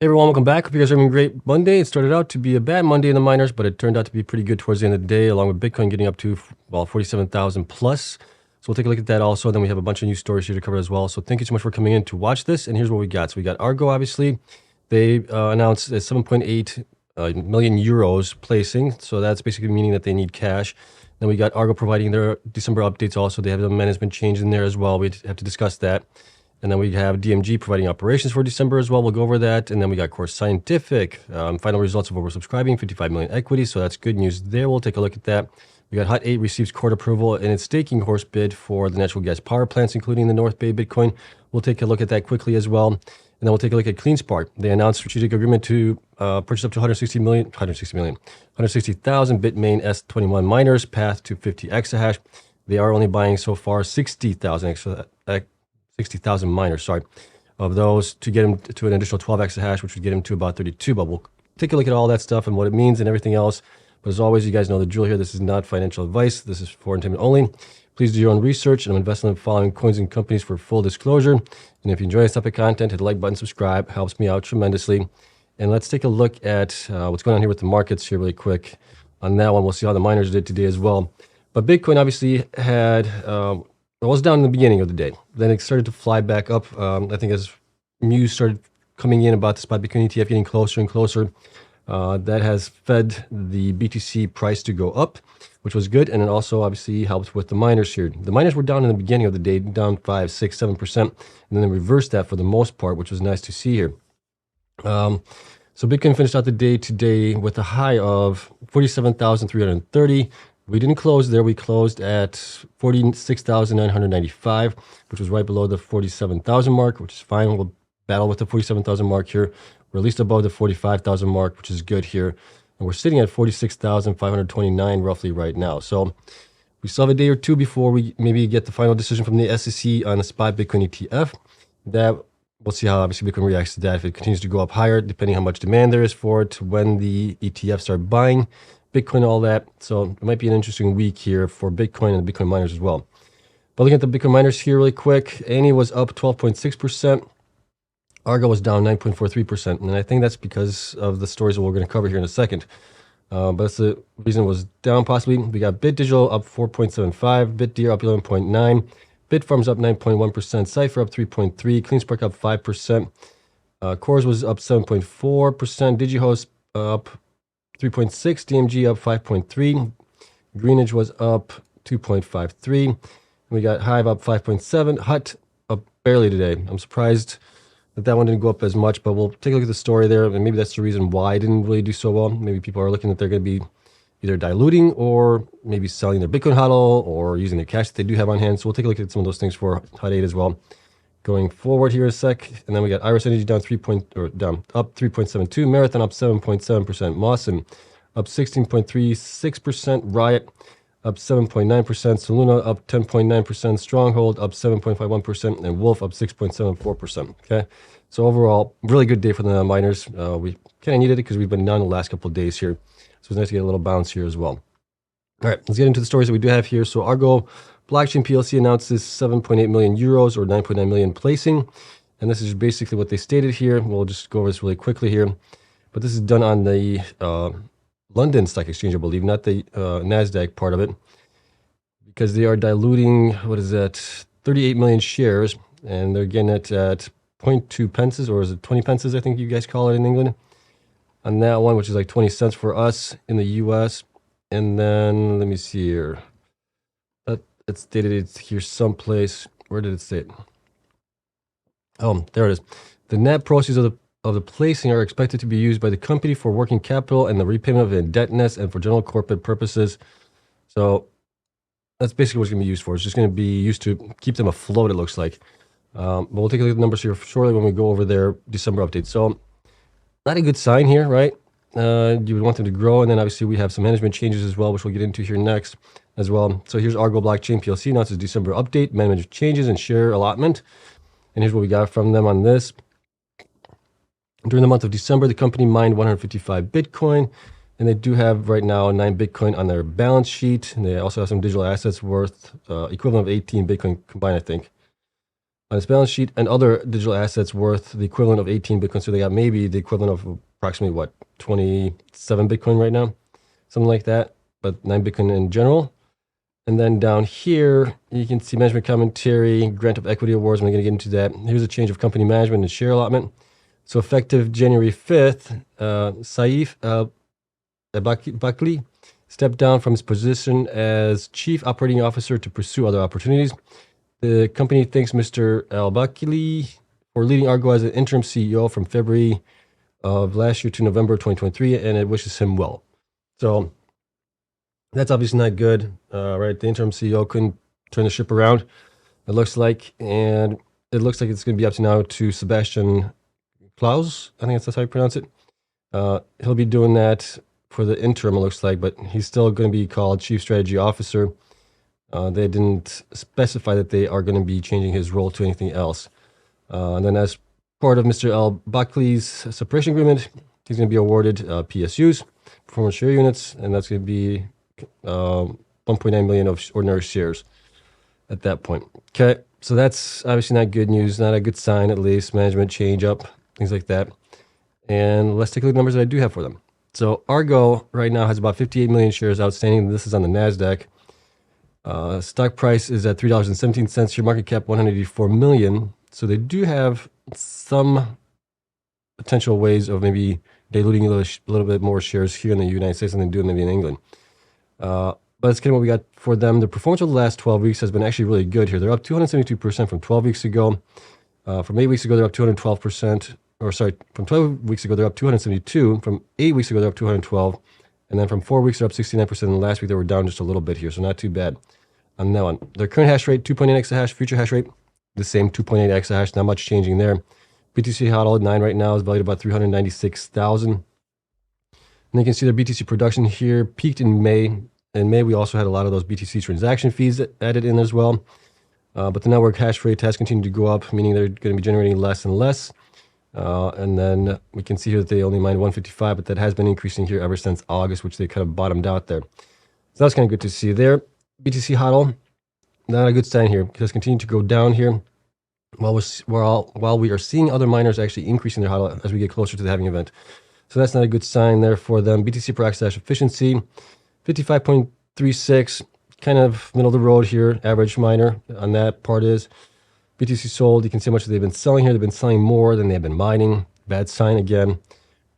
Hey everyone, welcome back. Hope you guys are having a great Monday. It started out to be a bad Monday in the miners, but it turned out to be pretty good towards the end of the day, along with Bitcoin getting up to, well, 47,000 plus. So we'll take a look at that also. Then we have a bunch of new stories here to cover as well. So thank you so much for coming in to watch this. And here's what we got. So we got Argo, obviously. They announced a 7.8 million euros placing. So that's basically meaning that they need cash. Then we got Argo providing their December updates also. They have the management change in there as well. We have to discuss that. And then we have DMG providing operations for December as well. We'll go over that. And then we got Core Scientific, final results of oversubscribing, 55 million equity. So that's good news there. We'll take a look at that. We got Hut 8 receives court approval in its staking horse bid for the natural gas power plants, including the North Bay Bitcoin. We'll take a look at that quickly as well. And then we'll take a look at Cleanspark. They announced strategic agreement to purchase up to 160,000 Bitmain S21 miners, path to 50 exahash. They are only buying so far 60,000 miners, of those to get them to an additional 12 exahash, which would get them to about 32. But we'll take a look at all that stuff and what it means and everything else. But as always, you guys know the drill here. This is not financial advice. This is for entertainment only. Please do your own research, and I'm investing in following coins and companies for full disclosure. And if you enjoy this type of content, hit the like button, subscribe. Helps me out tremendously. And let's take a look at what's going on here with the markets here really quick. On that one, we'll see how the miners did today as well. But Bitcoin obviously had... it was down in the beginning of the day. Then it started to fly back up. I think as news started coming in about the spot Bitcoin ETF getting closer and closer, that has fed the BTC price to go up, which was good. And it also obviously helped with the miners here. The miners were down in the beginning of the day, down 5, 6, 7%. And then they reversed that for the most part, which was nice to see here. So Bitcoin finished out the day today with a high of 47,330. We didn't close there. We closed at 46,995, which was right below the 47,000 mark, which is fine. We'll battle with the 47,000 mark here. We're at least above the 45,000 mark, which is good here. And we're sitting at 46,529 roughly right now. So we still have a day or two before we maybe get the final decision from the SEC on the spot Bitcoin ETF. That we'll see how obviously Bitcoin reacts to that. If it continues to go up higher, depending how much demand there is for it, when the ETFs start buying Bitcoin, all that. So it might be an interesting week here for Bitcoin and the Bitcoin miners as well. But looking at the Bitcoin miners here really quick, Annie was up 12.6%. Argo was down 9.43%. And I think that's because of the stories that we're going to cover here in a second. But that's the reason it was down possibly. We got BitDigital up 4.75, BitDeer up 11.9, Bitfarms up 9.1%, Cypher up 3.3, Cleanspark up 5%, Cores was up 7.4%, DigiHost up 3.6, DMG up 5.3, Greenidge was up 2.53, we got Hive up 5.7, Hut up barely today. I'm surprised that one didn't go up as much, but we'll take a look at the story there, and maybe that's the reason why it didn't really do so well. Maybe people are looking that they're going to be either diluting or maybe selling their Bitcoin HODL or using the cash that they do have on hand. So we'll take a look at some of those things for Hut 8 as well. Going forward here in a sec, and then we got Iris Energy down up 3.72, Marathon up 7.7%, Mawson up 16.36%, Riot up 7.9%, Soluna up 10.9%, Stronghold up 7.51%, and Wolf up 6.74%. Okay, so overall, really good day for the miners. We kind of needed it because we've been down the last couple of days here, so it's nice to get a little bounce here as well. All right, let's get into the stories that we do have here. So Argo Blockchain PLC announces 7.8 million euros or 9.9 million placing. And this is basically what they stated here. We'll just go over this really quickly here. But this is done on the London Stock Exchange, I believe, not the NASDAQ part of it. Because they are diluting, 38 million shares. And they're getting it at 0.2 pences, or is it 20 pences, I think you guys call it in England. On that one, which is like 20 cents for us in the US. And then, let me see here. It stated it's here someplace. Where did it say it? Oh, there it is. The net proceeds of the placing are expected to be used by the company for working capital and the repayment of indebtedness and for general corporate purposes. So that's basically what it's going to be used for. It's just going to be used to keep them afloat, it looks like. But we'll take a look at the numbers here shortly when we go over their December update. So not a good sign here, right? You would want them to grow, and then obviously we have some management changes as well, which we'll get into here next as well. So here's Argo Blockchain PLC announces December update, management changes, and share allotment. And here's what we got from them on this. During the month of December, the company mined 155 Bitcoin, and they do have right now 9 Bitcoin on their balance sheet. And they also have some digital assets worth equivalent of 18 Bitcoin combined, I think. on its balance sheet, and other digital assets worth the equivalent of 18 Bitcoin. So they got maybe the equivalent of approximately, what, 27 Bitcoin right now? Something like that, but 9 Bitcoin in general. And then down here, you can see management commentary, grant of equity awards. I'm going to get into that. Here's a change of company management and share allotment. So effective January 5th, Saif Bakli stepped down from his position as Chief Operating Officer to pursue other opportunities. The company thanks Mr. Al-Bakli for leading Argo as an interim CEO from February of last year to November of 2023, and it wishes him well. So that's obviously not good, right? The interim CEO couldn't turn the ship around, it looks like, and it looks like it's going to be up to now to Sebastian Klaus. I think that's how you pronounce it. He'll be doing that for the interim, it looks like, but he's still going to be called Chief Strategy Officer. They didn't specify that they are going to be changing his role to anything else. And then as part of Mr. Al-Bakli's separation agreement, he's going to be awarded PSUs, performance share units, and that's going to be 1.9 million of ordinary shares at that point. Okay, so that's obviously not good news, not a good sign, at least. Management change up, things like that. And let's take a look at the numbers that I do have for them. So Argo right now has about 58 million shares outstanding. This is on the NASDAQ. Stock price is at $3.17. Your market cap 184 million. So they do have some potential ways of maybe diluting a little bit more shares here in the United States than they do maybe in England. But that's kind of what we got for them. The performance over the last 12 weeks has been actually really good here. They're up 272% from 12 weeks ago. From 8 weeks ago, they're up 212%. Or sorry, from 12 weeks ago, they're up 272. From 8 weeks ago, they're up 212. And then from 4 weeks, they're up 69%. And last week, they were down just a little bit here. So not too bad on that one. Their current hash rate, 2.8 exahash. Future hash rate, the same 2.8 exahash. Not much changing there. BTC HODL 9 right now is valued about 396,000. And you can see their BTC production here peaked in May. In May, we also had a lot of those BTC transaction fees added in as well. But the network hash rate has continued to go up, meaning they're going to be generating less and less. And then we can see here that they only mined 155, but that has been increasing here ever since August, which they kind of bottomed out there. So that's kind of good to see there. BTC HODL, not a good sign here, because it's continued to go down here while we are seeing other miners actually increasing their HODL as we get closer to the halving event. So that's not a good sign there for them. BTC per exahash efficiency, 55.36, kind of middle of the road here, average miner on that part is. BTC sold, you can see how much they've been selling here. They've been selling more than they've been mining. Bad sign again.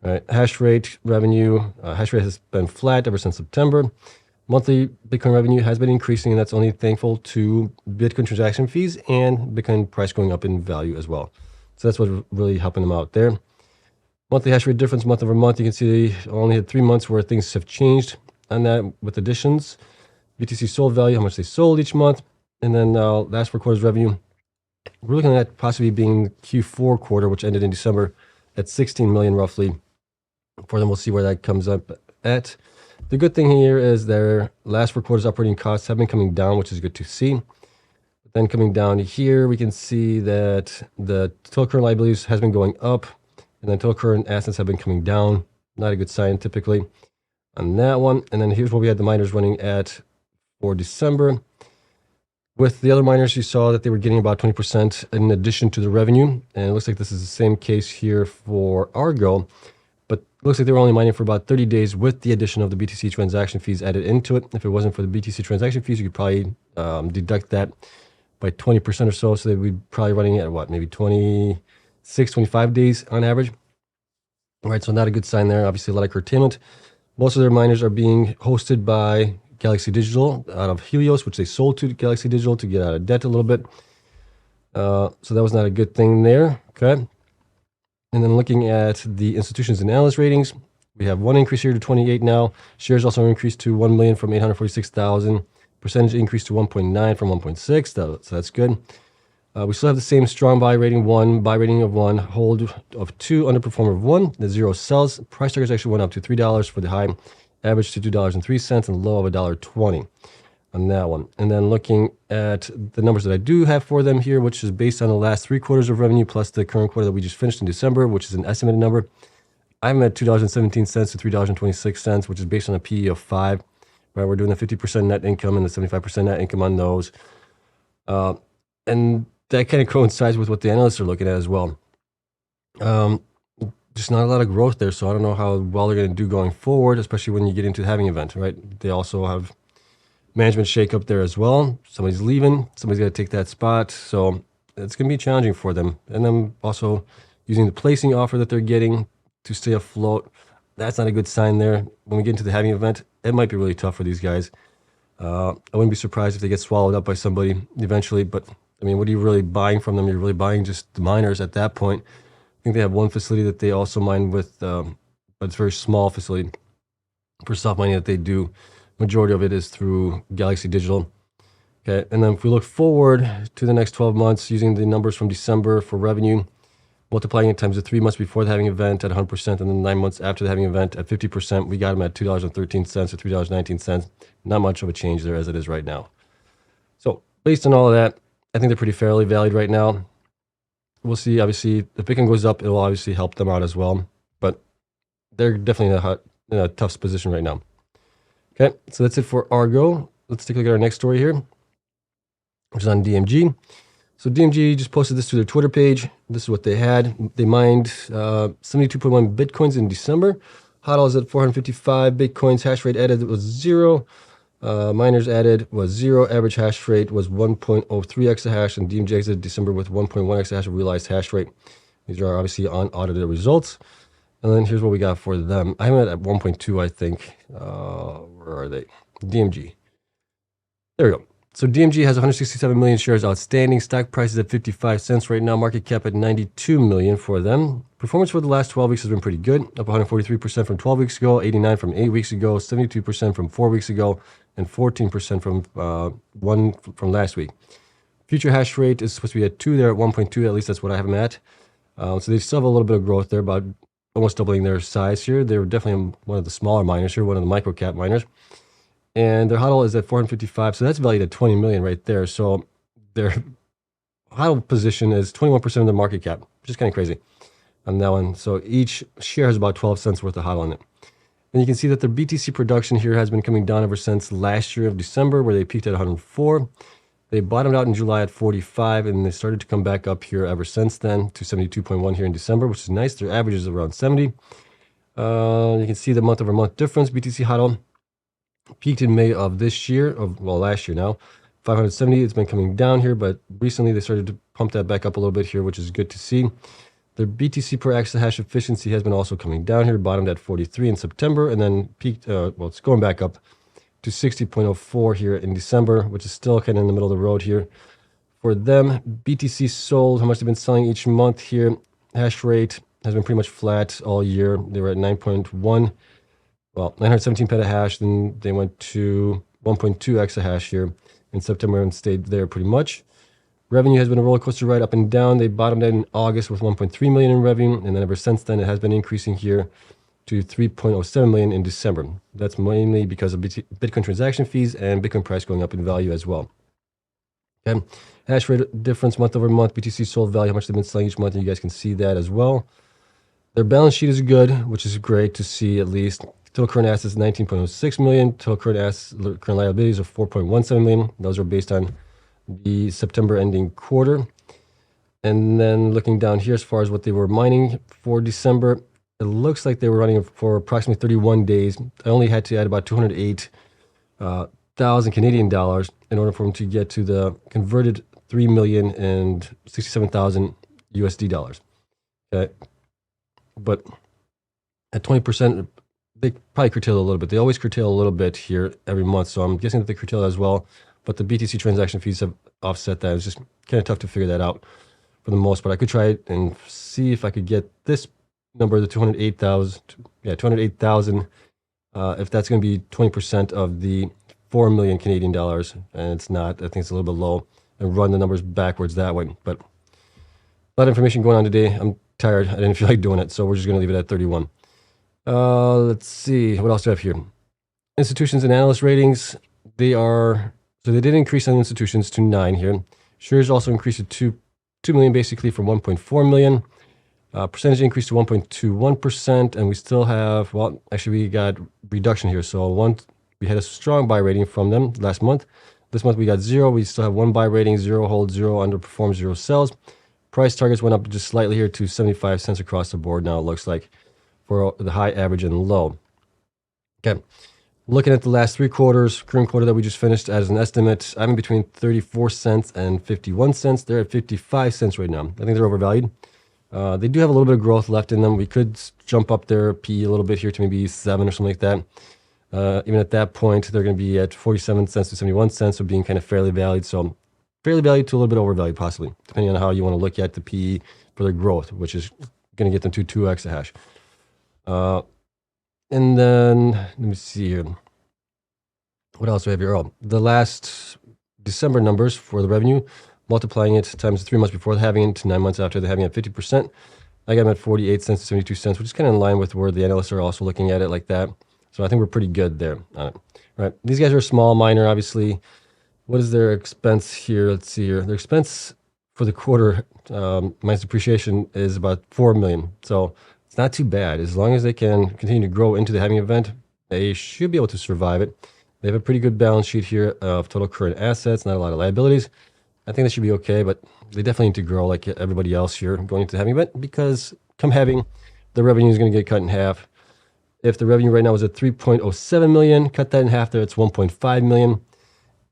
All right, hash rate revenue. Hash rate has been flat ever since September. Monthly Bitcoin revenue has been increasing, and that's only thankful to Bitcoin transaction fees and Bitcoin price going up in value as well. So that's what's really helping them out there. Monthly hash rate difference month over month. You can see they only had 3 months where things have changed on that with additions. BTC sold value, how much they sold each month. And then last 4 quarters revenue. We're looking at possibly being Q4 quarter, which ended in December, at 16 million roughly. For them, we'll see where that comes up at. The good thing here is their last 4 quarters operating costs have been coming down, which is good to see. But then coming down here, we can see that the total current liabilities has been going up, and then total current assets have been coming down. Not a good sign typically on that one. And then here's what we had the miners running at for December. With the other miners, you saw that they were getting about 20% in addition to the revenue. And it looks like this is the same case here for Argo. But it looks like they were only mining for about 30 days with the addition of the BTC transaction fees added into it. If it wasn't for the BTC transaction fees, you could probably deduct that by 20% or so. So they would be probably running at what, maybe 26, 25 days on average. All right, so not a good sign there. Obviously, a lot of curtailment. Most of their miners are being hosted by Galaxy Digital out of Helios, which they sold to Galaxy Digital to get out of debt a little bit. So that was not a good thing there. Okay. And then looking at the institutions and analyst ratings, we have one increase here to 28 now. Shares also increased to 1 million from 846,000. Percentage increased to 1.9 from 1.6. So that's good. We still have the same strong buy rating 1, buy rating of 1, hold of 2, underperformer of 1. The 0 sells. Price targets actually went up to $3 for the high. Average to $2.03 and low of $1.20 on that one. And then looking at the numbers that I do have for them here, which is based on the last 3 quarters of revenue plus the current quarter that we just finished in December, which is an estimated number. I'm at $2.17 to $3.26, which is based on a PE of 5. Right, we're doing the 50% net income and the 75% net income on those. And that kind of coincides with what the analysts are looking at as well. Just not a lot of growth there, so I don't know how well they're going to do going forward, especially when you get into the halving event, right? They also have management shakeup there as well. Somebody's leaving, somebody's got to take that spot, so it's going to be challenging for them. And then also using the placing offer that they're getting to stay afloat, that's not a good sign there. When we get into the halving event, it might be really tough for these guys. I wouldn't be surprised if they get swallowed up by somebody eventually, but I mean, what are you really buying from them? You're really buying just the miners at that point. I think they have one facility that they also mine with, but it's a very small facility for soft mining that they do. Majority of it is through Galaxy Digital. Okay, and then if we look forward to the next 12 months, using the numbers from December for revenue, multiplying it times the 3 months before the halving event at 100%, and then 9 months after the halving event at 50%, we got them at $2.13 or $3.19. Not much of a change there as it is right now. So based on all of that, I think they're pretty fairly valued right now. We'll see. Obviously, if Bitcoin goes up, it will obviously help them out as well. But they're definitely in a tough position right now. Okay, so that's it for Argo. Let's take a look at our next story here, which is on DMG. So DMG just posted this to their Twitter page. This is what they had. They mined 72.1 Bitcoins in December. HODL is at 455 Bitcoins. Hash rate added was 0. Miners added was 0. Average hash rate was 1.03 exahash, and DMG exited December with 1.1 exahash of realized hash rate. These are obviously unaudited results. And then here's what we got for them. I have it at 1.2, I think. Where are they? DMG. There we go. So DMG has 167 million shares outstanding. Stock price is at 55 cents right now. Market cap at 92 million for them. Performance for the last 12 weeks has been pretty good. Up 143% from 12 weeks ago, 89% from 8 weeks ago, 72% from 4 weeks ago, and 14% from last week. Future hash rate is supposed to be at 2. They're at 1.2. At least that's what I have them at. So they still have a little bit of growth there, about almost doubling their size here. They're definitely one of the smaller miners here, one of the micro cap miners. And their HODL is at 455, so that's valued at 20 million right there. So their HODL position is 21% of the market cap, which is kind of crazy on that one. So each share has about 12 cents worth of HODL in it. And you can see that their BTC production here has been coming down ever since last year of December, where they peaked at 104. They bottomed out in July at 45, and they started to come back up here ever since then to 72.1 here in December, which is nice. Their average is around 70. You can see the month-over-month difference. BTC HODL peaked in May of this year, last year now, 570. It's been coming down here, but recently they started to pump that back up a little bit here, which is good to see. Their BTC per exahash efficiency has been also coming down here, bottomed at 43 in September, and then peaked, it's going back up to 60.04 here in December, which is still kind of in the middle of the road here. For them, BTC sold, how much they've been selling each month here. Hash rate has been pretty much flat all year. They were at 917 petahash, then they went to 1.2 exahash here in September and stayed there pretty much. Revenue has been a roller coaster ride up and down. They bottomed out in August with 1.3 million in revenue, and then ever since then it has been increasing here to 3.07 million in December. That's mainly because of Bitcoin transaction fees and Bitcoin price going up in value as well. Okay. Hash rate difference month over month, BTC sold value, how much they've been selling each month, and you guys can see that as well. Their balance sheet is good, which is great to see at least. Total current assets 19.06 million. Total current liabilities are 4.17 million. Those are based on the September ending quarter. And then looking down here as far as what they were mining for December, it looks like they were running for approximately 31 days. I only had to add about 208,000 Canadian dollars in order for them to get to the converted 3,067,000 USD dollars. Okay. But at 20%, they probably curtail a little bit. They always curtail a little bit here every month. So I'm guessing that they curtail as well. But the BTC transaction fees have offset that. It's just kind of tough to figure that out for the most. But I could try it and see if I could get this number, the 208,000. Yeah, 208,000. If that's going to be 20% of the 4 million Canadian dollars, and it's not. I think it's a little bit low. And run the numbers backwards that way. But a lot of information going on today. I'm tired. I didn't feel like doing it, so we're just going to leave it at 31. Let's see. What else do I have here? Institutions and analyst ratings. They did increase on institutions to 9 here. Shares also increased to 2 million basically from 1.4 million. Percentage increase to 1.21%. And we still have, we got reduction here. So we had a strong buy rating from them last month. This month we got 0. We still have 1 buy rating, 0 hold, 0 underperform, 0 sells. Price targets went up just slightly here to 75 cents across the board. Now it looks like for the high, average, and low. Okay. Looking at the last 3 quarters, current quarter that we just finished as an estimate, I'm in between 34 cents and 51 cents. They're at 55 cents right now. I think they're overvalued. They do have a little bit of growth left in them. We could jump up their PE a little bit here to maybe 7 or something like that. Even at that point, they're going to be at 47 cents to 71 cents, so being kind of fairly valued. So fairly valued to a little bit overvalued, possibly, depending on how you want to look at the PE for their growth, which is going to get them to 2x a hash. And then, let me see here. What else do we have here? Oh, the last December numbers for the revenue, multiplying it times 3 months before the halving to 9 months after the halving at 50%. I got them at 48 cents to 72 cents, which is kind of in line with where the analysts are also looking at it like that. So I think we're pretty good there on it. All right. These guys are a small miner, obviously. What is their expense here? Let's see here. Their expense for the quarter minus depreciation is about 4 million. So it's not too bad. As long as they can continue to grow into the halving event, they should be able to survive it. They have a pretty good balance sheet here of total current assets, not a lot of liabilities. I think that should be okay, but they definitely need to grow like everybody else here going into the halving event, because come halving, the revenue is going to get cut in half. If the revenue right now is at 3.07 million, cut that in half there, it's 1.5 million.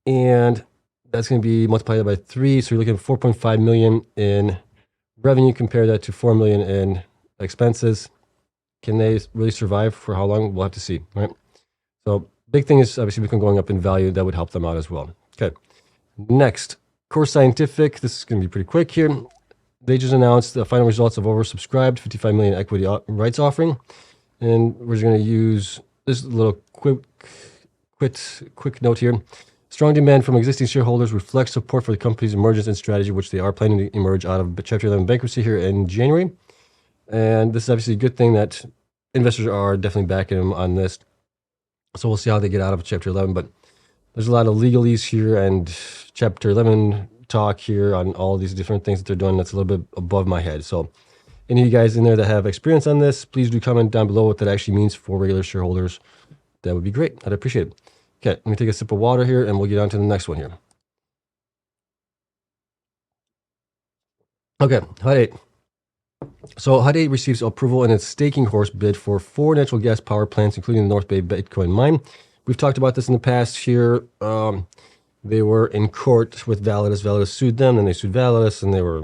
And that's going to be multiplied by 3. So you're looking at 4.5 million in revenue. Compare that to 4 million in expenses. Can they really survive for how long? We'll have to see, right? So big thing is obviously Bitcoin going up in value. That would help them out as well. Okay. Next, Core Scientific. This is going to be pretty quick here. They just announced the final results of oversubscribed 55 million equity rights offering. And we're just going to use this little quick note here. Strong demand from existing shareholders reflects support for the company's emergence and strategy, which they are planning to emerge out of Chapter 11 bankruptcy here in January. And this is obviously a good thing that investors are definitely backing them on this. So we'll see how they get out of Chapter 11. But there's a lot of legalese here and Chapter 11 talk here on all these different things that they're doing that's a little bit above my head. So any of you guys in there that have experience on this, please do comment down below what that actually means for regular shareholders. That would be great. I'd appreciate it. Okay, let me take a sip of water here and we'll get on to the next one here. Okay, HUD 8. So HUD 8 receives approval in its staking horse bid for 4 natural gas power plants, including the North Bay Bitcoin mine. We've talked about this in the past here. They were in court with Validus. Validus sued them, and they sued Validus, and they were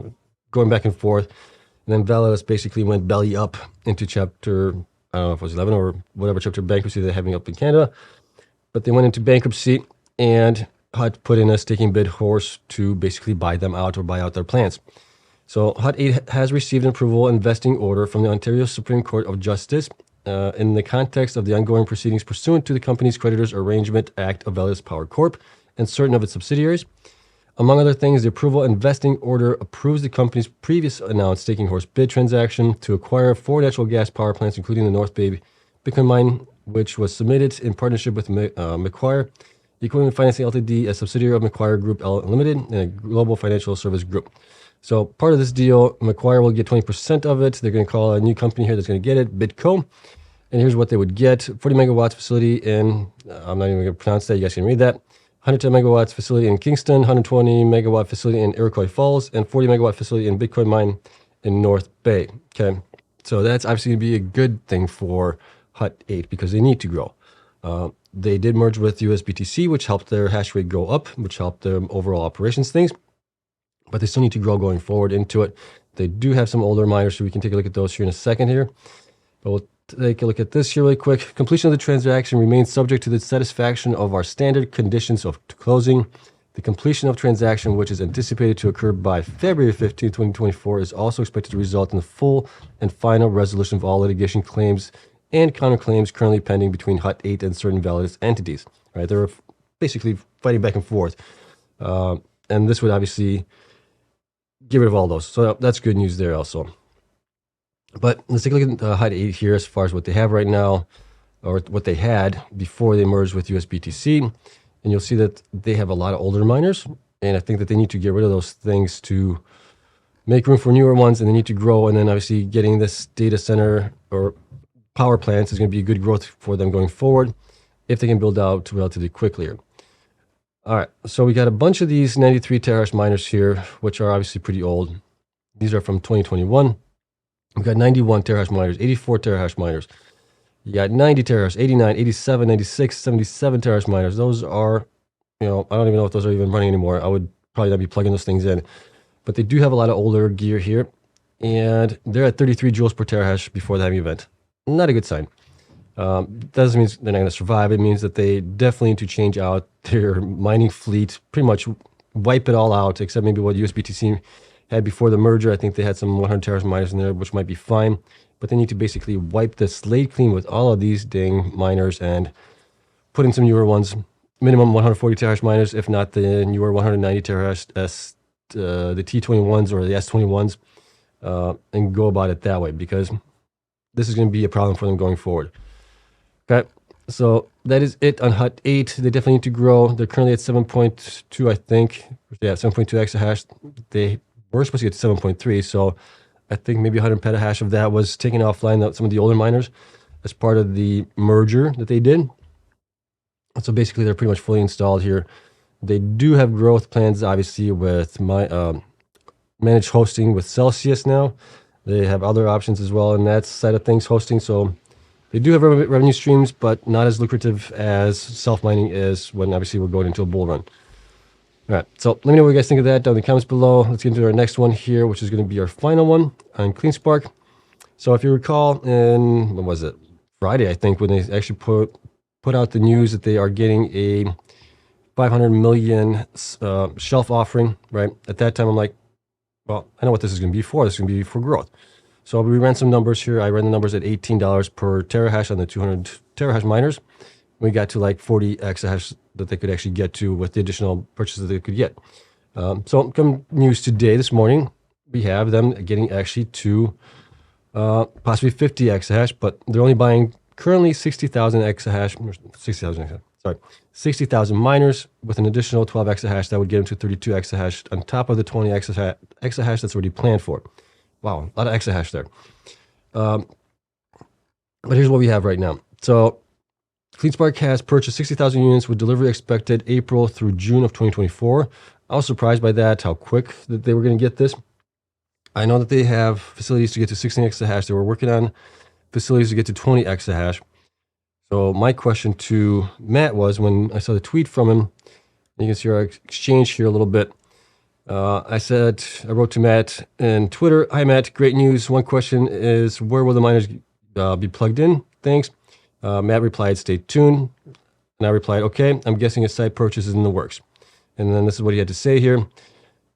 going back and forth. And then Validus basically went belly up into Chapter, I don't know if it was 11 or whatever Chapter bankruptcy they're having up in Canada. But they went into bankruptcy, and HUD put in a staking bid horse to basically buy them out or buy out their plants. So HUD 8 has received an approval and vesting order from the Ontario Supreme Court of Justice in the context of the ongoing proceedings pursuant to the Companies Creditors Arrangement Act of Validus Power Corp. And certain of its subsidiaries. Among other things, the approval and vesting order approves the company's previous announced staking horse bid transaction to acquire 4 natural gas power plants, including the North Bay Bitcoin mine, which was submitted in partnership with Macquarie Equipment Financing Ltd., a subsidiary of Macquarie Group Limited, and a global financial service group. So part of this deal, Macquarie will get 20% of it. They're going to call a new company here that's going to get it, Bitco. And here's what they would get. 40 megawatts facility in, I'm not even going to pronounce that. You guys can read that. 110 megawatts facility in Kingston, 120 megawatt facility in Iroquois Falls, and 40 megawatt facility in Bitcoin mine in North Bay. Okay. So that's obviously going to be a good thing for HUD 8 because they need to grow. They did merge with USBTC, which helped their hash rate go up, which helped their overall operations things. But they still need to grow going forward into it. They do have some older miners, so we can take a look at those here in a second here. But we'll take a look at this here really quick. Completion of the transaction remains subject to the satisfaction of our standard conditions of closing. The completion of transaction, which is anticipated to occur by February 15, 2024, is also expected to result in the full and final resolution of all litigation claims and counterclaims currently pending between HUD 8 and certain Validus entities. Right? They're basically fighting back and forth. And this would obviously get rid of all those. So that's good news there also. But let's take a look at HUD 8 here as far as what they have right now, or what they had before they merged with USBTC. And you'll see that they have a lot of older miners. And I think that they need to get rid of those things to make room for newer ones. And they need to grow. And then obviously getting this data center or power plants is going to be good growth for them going forward if they can build out relatively quickly. All right, so we got a bunch of these 93 terahash miners here, which are obviously pretty old. These are from 2021. We got 91 terahash miners, 84 terahash miners. You got 90 terahash, 89, 87, 96, 77 terahash miners. Those are, I don't even know if those are even running anymore. I would probably not be plugging those things in. But they do have a lot of older gear here. And they're at 33 joules per terahash before the having event. Not a good sign. Doesn't mean they're not going to survive. It means that they definitely need to change out their mining fleet, pretty much wipe it all out, except maybe what USBTC had before the merger. I think they had some 100 terahash miners in there, which might be fine. But they need to basically wipe the slate clean with all of these dang miners and put in some newer ones. Minimum 140 terahash miners, if not the newer 190 terahash, the T21s or the S21s, and go about it that way, because this is going to be a problem for them going forward. Okay, so that is it on HUT 8. They definitely need to grow. They're currently at 7.2, I think. Yeah, 7.2 exahash. They were supposed to get to 7.3, so I think maybe 100 petahash of that was taken offline, some of the older miners, as part of the merger that they did. So basically, they're pretty much fully installed here. They do have growth plans, obviously, with my managed hosting with Celsius now. They have other options as well in that side of things, hosting. So they do have revenue streams, but not as lucrative as self-mining is when obviously we're going into a bull run. All right, so let me know what you guys think of that down in the comments below. Let's get into our next one here, which is going to be our final one on Cleanspark. So if you recall, when was it? Friday, I think, when they actually put out the news that they are getting a 500 million shelf offering, right? At that time, I'm like, well, I know what this is going to be for. This is going to be for growth. So we ran some numbers here. I ran the numbers at $18 per terahash on the 200 terahash miners. We got to like 40 exahash that they could actually get to with the additional purchases that they could get. So come news today, this morning, we have them getting actually to possibly 50 exahash, but they're only buying currently 60,000 exahash, 60,000 miners with an additional 12 exahash. That would get them to 32 exahash on top of the 20 exahash that's already planned for. Wow, a lot of exahash there. But here's what we have right now. So Cleanspark has purchased 60,000 units with delivery expected April through June of 2024. I was surprised by that, how quick that they were going to get this. I know that they have facilities to get to 16 exahash. They were working on facilities to get to 20 exahash. So my question to Matt was, when I saw the tweet from him, you can see our exchange here a little bit. I wrote to Matt in Twitter, "Hi Matt, great news. One question is, where will the miners be plugged in? Thanks." Matt replied, "Stay tuned." And I replied, "Okay, I'm guessing a site purchase is in the works." And then this is what he had to say here.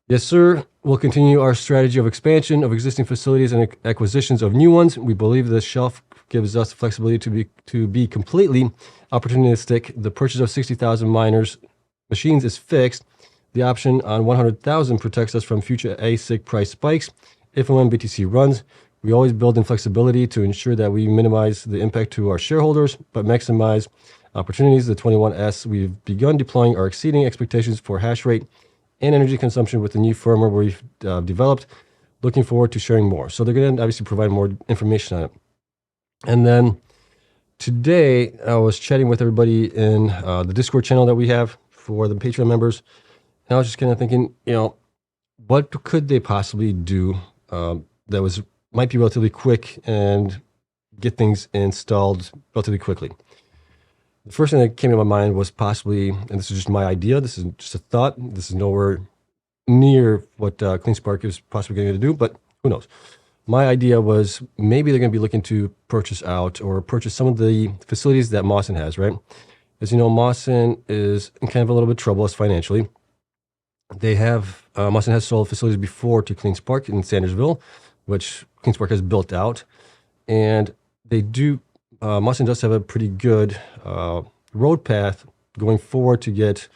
"Yes, sir. We'll continue our strategy of expansion of existing facilities and acquisitions of new ones. We believe the shelf gives us the flexibility to be completely opportunistic. The purchase of 60,000 miners machines is fixed. The option on 100,000 protects us from future ASIC price spikes. If and when BTC runs, we always build in flexibility to ensure that we minimize the impact to our shareholders, but maximize opportunities. The 21S we've begun deploying are exceeding expectations for hash rate and energy consumption with the new firmware we've developed. Looking forward to sharing more." So they're going to obviously provide more information on it. And then today, I was chatting with everybody in the Discord channel that we have for the Patreon members. And I was just kind of thinking, what could they possibly do that might be relatively quick and get things installed relatively quickly. The first thing that came to my mind was possibly, and this is just my idea, this is just a thought, this is nowhere near what Cleanspark is possibly going to do, but who knows. My idea was maybe they're going to be looking to purchase some of the facilities that Mawson has, right? As you know, Mawson is in kind of a little bit of trouble financially. Mawson has sold facilities before to Cleanspark in Sandersville, which Cleanspark has built out. And Mawson does have a pretty good road path going forward to get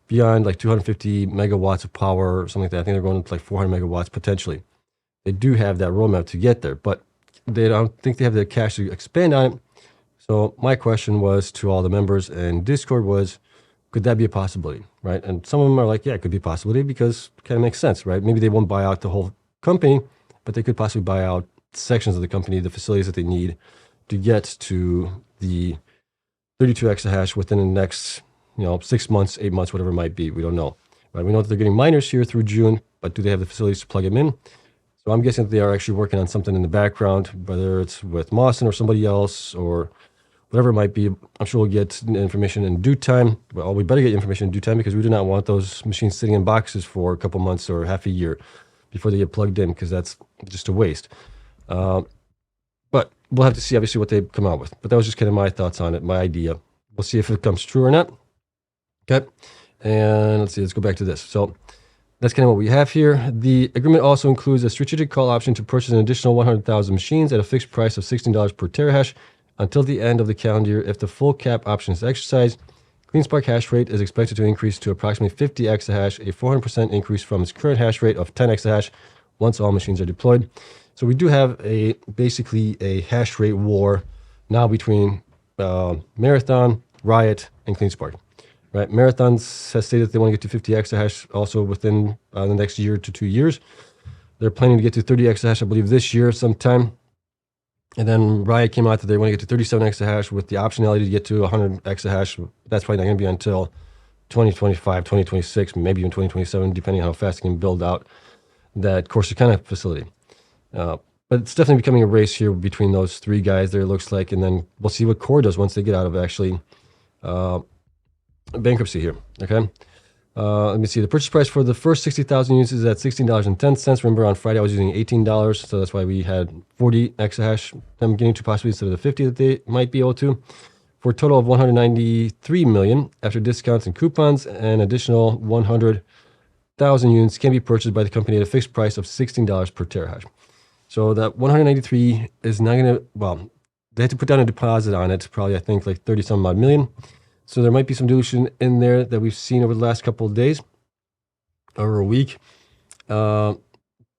beyond like 250 megawatts of power or something like that. I think they're going to like 400 megawatts potentially. They do have that roadmap to get there, but they don't think they have the cash to expand on it. So my question was to all the members in Discord was, could that be a possibility, right? And some of them are like, yeah, it could be a possibility because it kind of makes sense, right? Maybe they won't buy out the whole company, but they could possibly buy out sections of the company, the facilities that they need to get to the 32 exahash within the next 6 months, 8 months, whatever it might be. We don't know. Right? We know that they're getting miners here through June, but do they have the facilities to plug them in? So I'm guessing that they are actually working on something in the background, whether it's with Mawson or somebody else or whatever it might be. I'm sure we'll get information in due time. Well, we better get information in due time because we do not want those machines sitting in boxes for a couple months or half a year before they get plugged in, because that's just a waste. But we'll have to see, obviously, what they come out with. But that was just kind of my thoughts on it, my idea. We'll see if it comes true or not. Okay. And let's see, let's go back to this. So that's kind of what we have here. The agreement also includes a strategic call option to purchase an additional 100,000 machines at a fixed price of $16 per terahash until the end of the calendar year. If the full cap option is exercised, Cleanspark hash rate is expected to increase to approximately 50 exahash, a 400% increase from its current hash rate of 10 exahash once all machines are deployed. So we do have basically a hash rate war now between Marathon, Riot, and Cleanspark. Right? Marathon has stated that they want to get to 50 exahash also within the next year to 2 years. They're planning to get to 30 exahash, I believe, this year sometime. And then Riot came out that they want to get to 37 exahash with the optionality to get to 100 exahash. That's probably not going to be until 2025, 2026, maybe even 2027, depending on how fast they can build out that Corsicana facility. But it's definitely becoming a race here between those three guys there, it looks like. And then we'll see what Core does once they get out of actually bankruptcy here. Okay. Let me see. The purchase price for the first 60,000 units is at $16.10. Remember, on Friday I was using $18, so that's why we had 40 exahash I'm getting to possibly instead of the 50 that they might be able to, for a total of 193 million after discounts and coupons. An additional 100,000 units can be purchased by the company at a fixed price of $16 per terahash. So that 193 is not going to, well, they had to put down a deposit on it, probably I think like 30 some odd million. So there might be some dilution in there that we've seen over the last couple of days or a week. But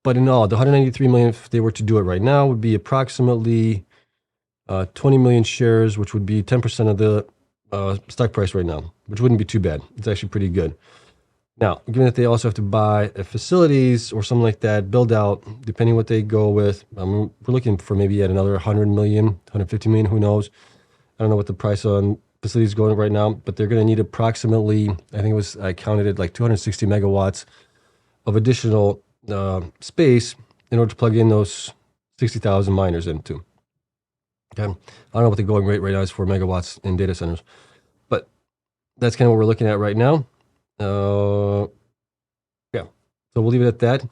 in all, the 193 million, if they were to do it right now, would be approximately 20 million shares, which would be 10% of the stock price right now, which wouldn't be too bad. It's actually pretty good. Now, given that they also have to buy facilities or something like that, build out, depending what they go with, we're looking for maybe at another 100 million, 150 million, who knows? I don't know what the price on facilities going right now, but they're going to need approximately, I think it was, I counted it like 260 megawatts of additional space in order to plug in those 60,000 miners into. Okay. I don't know what the going rate right now is for megawatts in data centers, but that's kind of what we're looking at right now. Yeah. So we'll leave it at that.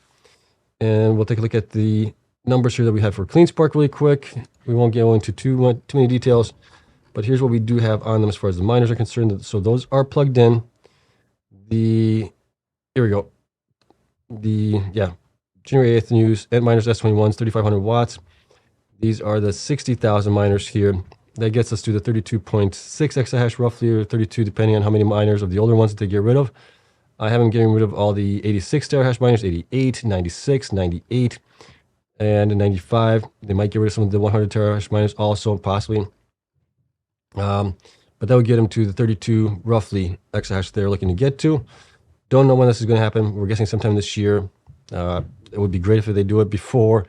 And we'll take a look at the numbers here that we have for Cleanspark really quick. We won't go into too many details. But here's what we do have on them as far as the miners are concerned. So those are plugged in. Here we go. January 8th news, Antminers S21s, 3,500 watts. These are the 60,000 miners here. That gets us to the 32.6 exahash roughly, or 32, depending on how many miners of the older ones that they get rid of. I have them getting rid of all the 86 terahash miners, 88, 96, 98, and 95. They might get rid of some of the 100 terahash miners also, possibly. But that would get them to the 32 roughly exahash they're looking to get to. Don't know when this is going to happen. We're guessing sometime this year. It would be great if they do it before,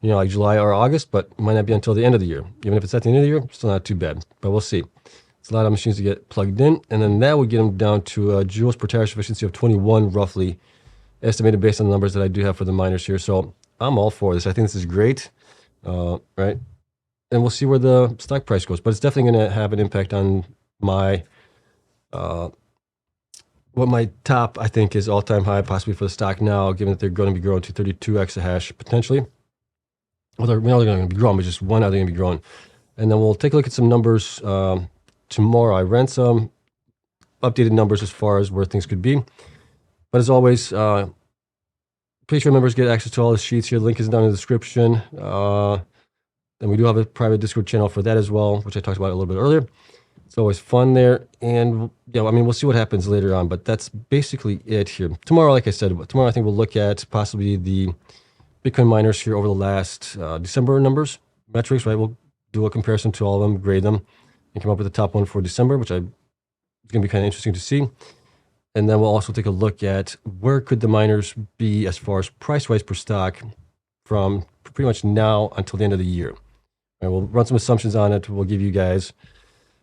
like July or August, but it might not be until the end of the year. Even if it's at the end of the year, still not too bad, but we'll see. It's a lot of machines to get plugged in, and then that would get them down to a joules per terahash efficiency of 21 roughly, estimated based on the numbers that I do have for the miners here. So I'm all for this. I think this is great, right? And we'll see where the stock price goes. But it's definitely going to have an impact on my, what my top, I think, is all-time high possibly for the stock now, given that they're going to be growing to 32 exahash potentially. Well, they're not going to be growing, but just one, are they going to be growing? And then we'll take a look at some numbers tomorrow. I ran some updated numbers as far as where things could be. But as always, Patreon members get access to all the sheets here. The link is down in the description. And we do have a private Discord channel for that as well, which I talked about a little bit earlier. It's always fun there. And, we'll see what happens later on. But that's basically it here. Tomorrow, like I said, I think we'll look at possibly the Bitcoin miners here over the last December numbers, metrics, right? We'll do a comparison to all of them, grade them, and come up with the top one for December, which it's going to be kind of interesting to see. And then we'll also take a look at where could the miners be as far as price-wise per stock from pretty much now until the end of the year. And we'll run some assumptions on it. We'll give you guys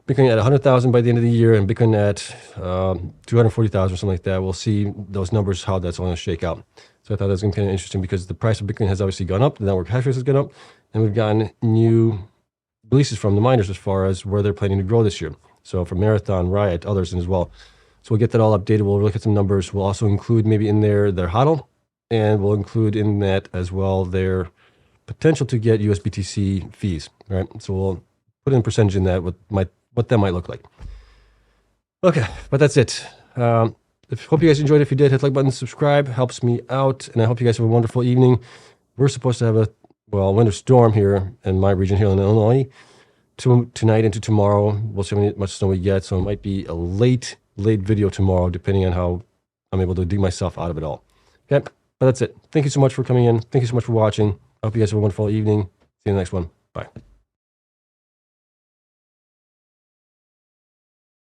Bitcoin at 100,000 by the end of the year and Bitcoin at 240,000 or something like that. We'll see those numbers, how that's going to shake out. So I thought that was going to be kind of interesting because the price of Bitcoin has obviously gone up. The network hash rate has gone up. And we've gotten new releases from the miners as far as where they're planning to grow this year. So from Marathon, Riot, others as well. So we'll get that all updated. We'll look at some numbers. We'll also include maybe in there their HODL. And we'll include in that as well their potential to get USBTC fees, right? So we'll put in percentage in that, what that might look like. Okay, but that's it. Hope you guys enjoyed. If you did, hit the like button, subscribe, helps me out. And I hope you guys have a wonderful evening. We're supposed to have a, winter storm here in my region here in Illinois tonight into tomorrow. We'll see how much snow we get. So it might be a late video tomorrow, depending on how I'm able to dig myself out of it all. Okay, but that's it. Thank you so much for coming in. Thank you so much for watching. I hope you guys have a wonderful evening. See you in the next one. Bye.